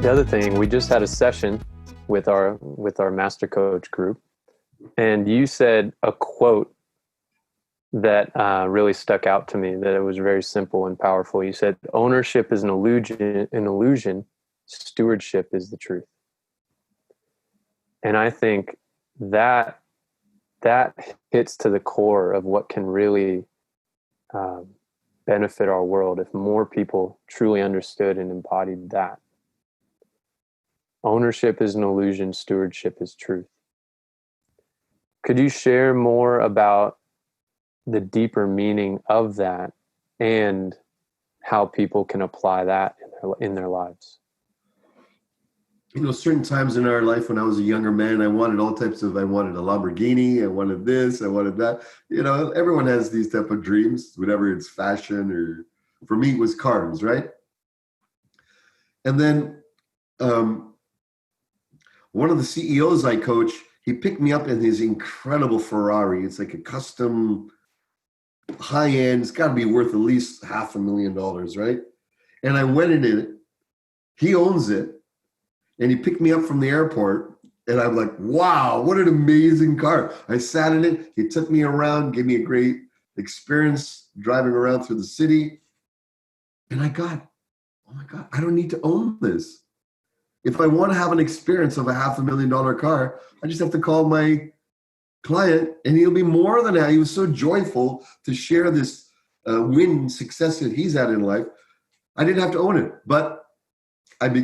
The other thing, we just had a session with our master coach group, and you said a quote that really stuck out to me. That it was very simple and powerful. You said, "Ownership is an illusion. An illusion. Stewardship is the truth." And I think that that hits to the core of what can really benefit our world if more people truly understood and embodied that. Ownership is an illusion, stewardship is truth. Could you share more about the deeper meaning of that and how people can apply that in their lives? Certain times in our life when I was a younger man, I wanted all types of, I wanted a Lamborghini, I wanted this, I wanted that. Everyone has these type of dreams, whatever it's fashion or, for me, it was cars, right? And then one of the CEOs I coach, he picked me up in his incredible Ferrari. It's like a custom high end. It's got to be worth at least $500,000, right? And I went in it. He owns it. And he picked me up from the airport. And I'm like, wow, what an amazing car. I sat in it. He took me around, gave me a great experience driving around through the city. And I got, oh my God, I don't need to own this. If I want to have an experience of a $500,000 car, I just have to call my client and he'll be more than that. He was so joyful to share this success that he's had in life. I didn't have to own it, but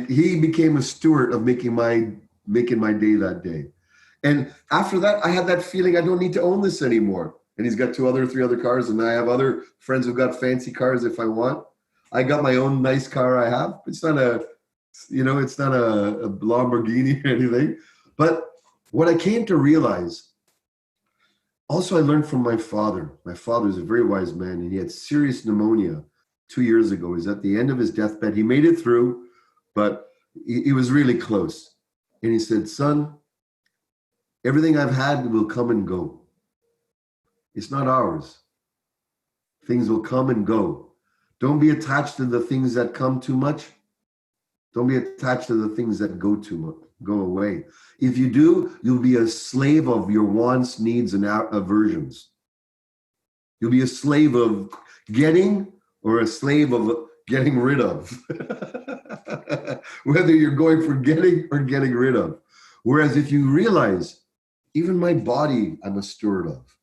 he became a steward of making my day that day. And after that, I had that feeling I don't need to own this anymore. And he's got three other cars, and I have other friends who've got fancy cars if I want. I got my own nice car I have. It's not a Lamborghini or anything. But what I came to realize, also I learned from my father. My father is a very wise man, and he had serious pneumonia 2 years ago. He's at the end of his deathbed. He made it through, but he was really close. And he said, son, everything I've had will come and go. It's not ours. Things will come and go. Don't be attached to the things that come too much. Don't be attached to the things that go too much, go away. If you do, you'll be a slave of your wants, needs, and aversions. You'll be a slave of getting or a slave of getting rid of. Whether you're going for getting or getting rid of. Whereas if you realize, even my body, I'm a steward of.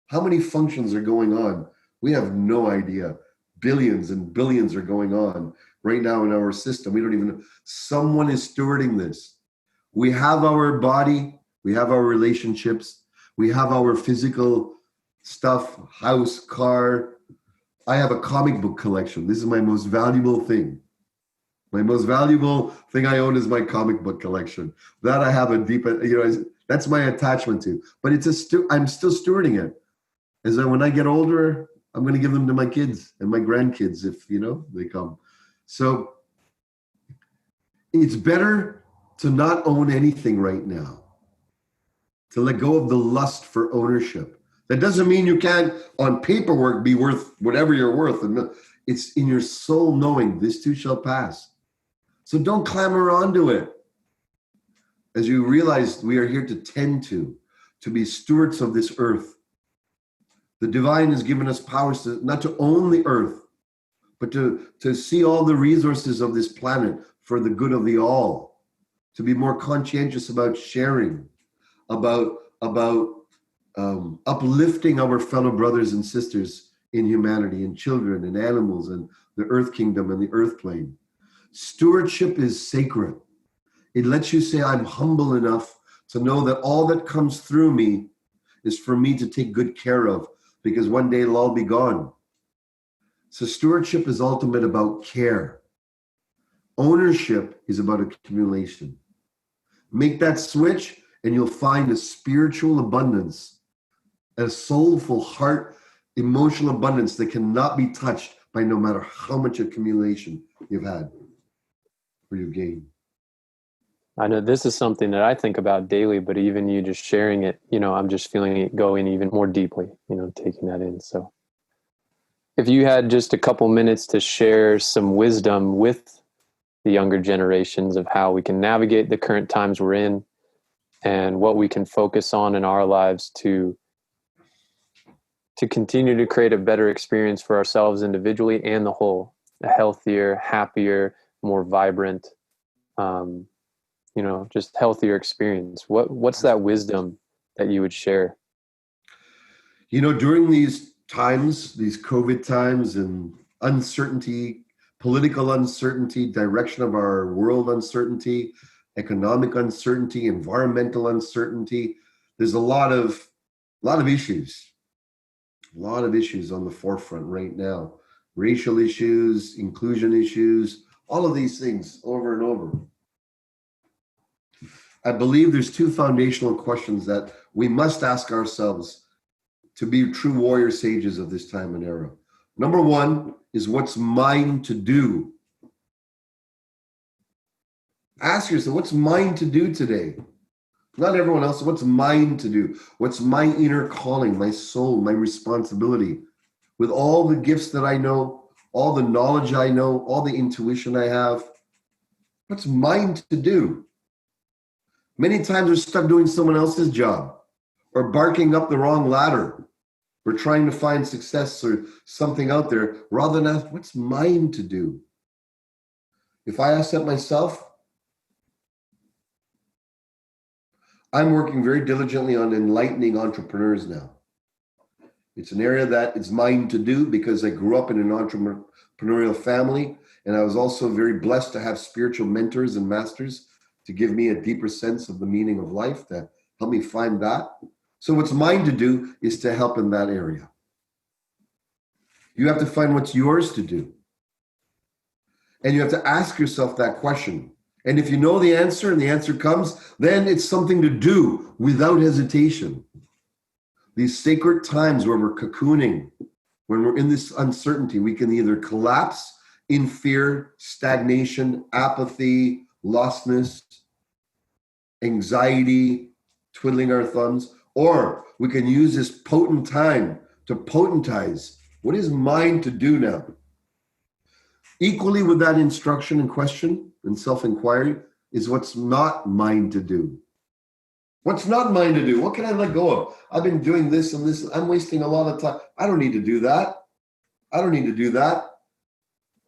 How many functions are going on? We have no idea. Billions and billions are going on right now in our system. We don't even know. Someone is stewarding this. We have our body, we have our relationships, we have our physical stuff, house, car. I have a comic book collection. This is my most valuable thing. My most valuable thing I own is my comic book collection. That I have a deep, that's my attachment to. But I'm still stewarding it. As when I get older, I'm going to give them to my kids and my grandkids if, they come. So it's better to not own anything right now, to let go of the lust for ownership. That doesn't mean you can't, on paperwork, be worth whatever you're worth. It's in your soul knowing this too shall pass. So don't clamor onto it. As you realize, we are here to tend to be stewards of this earth. The divine has given us powers not to own the earth, but to see all the resources of this planet for the good of the all, to be more conscientious about sharing, about uplifting our fellow brothers and sisters in humanity, and children and animals and the earth kingdom and the earth plane. Stewardship is sacred. It lets you say, I'm humble enough to know that all that comes through me is for me to take good care of, because one day it'll all be gone. So stewardship is ultimate about care. Ownership is about accumulation. Make that switch and you'll find a spiritual abundance, a soulful heart, emotional abundance that cannot be touched by no matter how much accumulation you've had or you've gained. I know this is something that I think about daily, but even you just sharing it, I'm just feeling it go in even more deeply, taking that in. So if you had just a couple minutes to share some wisdom with the younger generations of how we can navigate the current times we're in and what we can focus on in our lives to continue to create a better experience for ourselves individually and the whole, a healthier, happier, more vibrant, just healthier experience. What's that wisdom that you would share? During these times, these COVID times and uncertainty, political uncertainty, direction of our world uncertainty, economic uncertainty, environmental uncertainty, there's a lot of issues. A lot of issues on the forefront right now. Racial issues, inclusion issues, all of these things over and over. I believe there's two foundational questions that we must ask ourselves to be true warrior sages of this time and era. Number one is, what's mine to do? Ask yourself, what's mine to do today? Not everyone else. What's mine to do? What's my inner calling, my soul, my responsibility? With all the gifts that I know, all the knowledge I know, all the intuition I have, what's mine to do? Many times we're stuck doing someone else's job or barking up the wrong ladder. We're trying to find success or something out there rather than ask, what's mine to do? If I ask that myself, I'm working very diligently on enlightening entrepreneurs now. It's an area that it's mine to do because I grew up in an entrepreneurial family, and I was also very blessed to have spiritual mentors and masters to give me a deeper sense of the meaning of life, to help me find that. So what's mine to do is to help in that area. You have to find what's yours to do. And you have to ask yourself that question. And if you know the answer and the answer comes, then it's something to do without hesitation. These sacred times where we're cocooning, when we're in this uncertainty, we can either collapse in fear, stagnation, apathy, lostness, anxiety, twiddling our thumbs, or we can use this potent time to potentize what is mine to do now. Equally with that instruction and question and self-inquiry is what's not mine to do. What's not mine to do? What can I let go of? I've been doing this and this. I'm wasting a lot of time. I don't need to do that. I don't need to do that.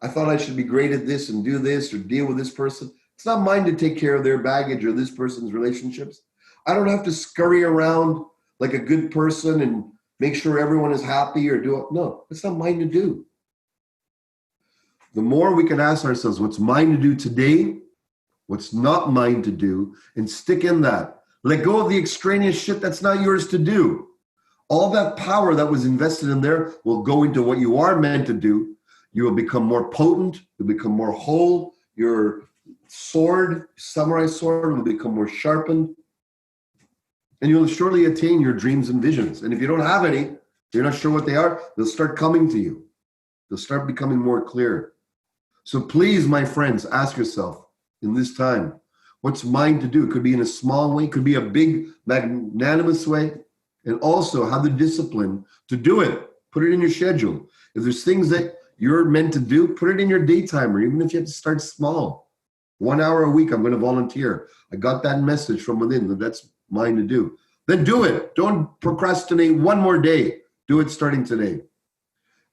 I thought I should be great at this and do this or deal with this person. It's not mine to take care of their baggage or this person's relationships. I don't have to scurry around like a good person and make sure everyone is happy or do it. No, it's not mine to do. The more we can ask ourselves what's mine to do today, what's not mine to do, and stick in that. Let go of the extraneous shit that's not yours to do. All that power that was invested in there will go into what you are meant to do. You will become more potent. You'll become more whole. Your sword, samurai sword, will become more sharpened. And you'll surely attain your dreams and visions. And if you don't have any, you're not sure what they are, they'll start coming to you. They'll start becoming more clear. So please, my friends, ask yourself in this time, what's mine to do? It could be in a small way, it could be a big, magnanimous way, and also have the discipline to do it. Put it in your schedule. If there's things that you're meant to do, put it in your day timer, even if you have to start small. 1 hour a week, I'm going to volunteer. I got that message from within that that's mine to do. Then do it. Don't procrastinate one more day. Do it starting today.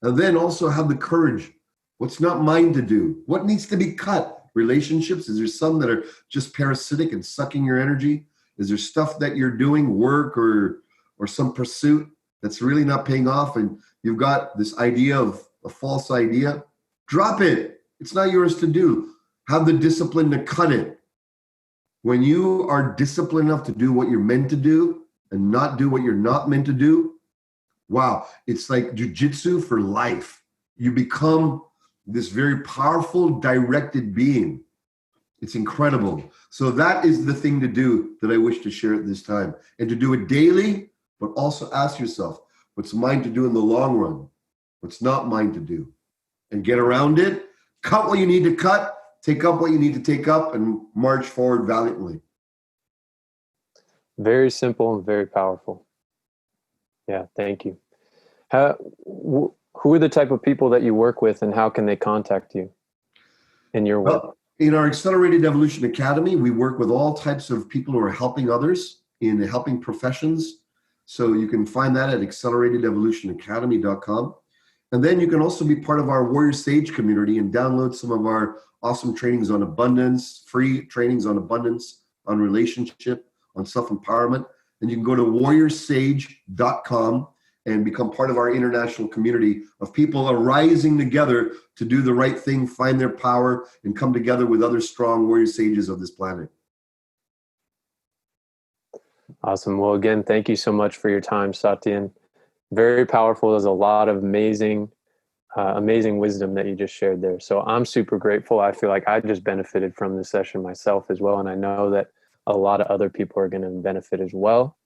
And then also have the courage. What's not mine to do? What needs to be cut? Relationships? Is there some that are just parasitic and sucking your energy? Is there stuff that you're doing, work or some pursuit that's really not paying off, and you've got this idea of a false idea? Drop it. It's not yours to do. Have the discipline to cut it. When you are disciplined enough to do what you're meant to do and not do what you're not meant to do, wow, it's like jujitsu for life. You become this very powerful, directed being. It's incredible. So that is the thing to do that I wish to share at this time. And to do it daily, but also ask yourself, what's mine to do in the long run? What's not mine to do? And get around it. Cut what you need to cut. Take up what you need to take up and march forward valiantly. Very simple and very powerful. Yeah, thank you. Who are the type of people that you work with, and how can they contact you in your work? Well, In our Accelerated Evolution Academy, we work with all types of people who are helping others in the helping professions. So you can find that at acceleratedevolutionacademy.com. And then you can also be part of our Warrior Sage community and download some of our awesome trainings on abundance, free trainings on abundance, on relationship, on self-empowerment. And you can go to warriorsage.com and become part of our international community of people arising together to do the right thing, find their power, and come together with other strong warrior sages of this planet. Awesome. Well, again, thank you so much for your time, Satyen. Very powerful. There's a lot of amazing wisdom that you just shared there. So I'm super grateful. I feel like I just benefited from this session myself as well. And I know that a lot of other people are going to benefit as well.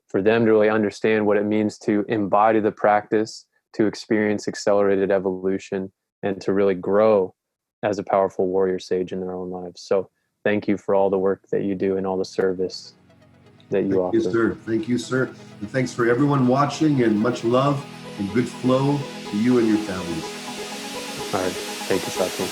For them to really understand what it means to embody the practice, to experience accelerated evolution, and to really grow as a powerful warrior sage in their own lives. So thank you for all the work that you do and all the service that you offer. Thank you, sir. Thank you, sir. And thanks for everyone watching, and much love and good flow to you and your families. All right. Thank you, Satyen.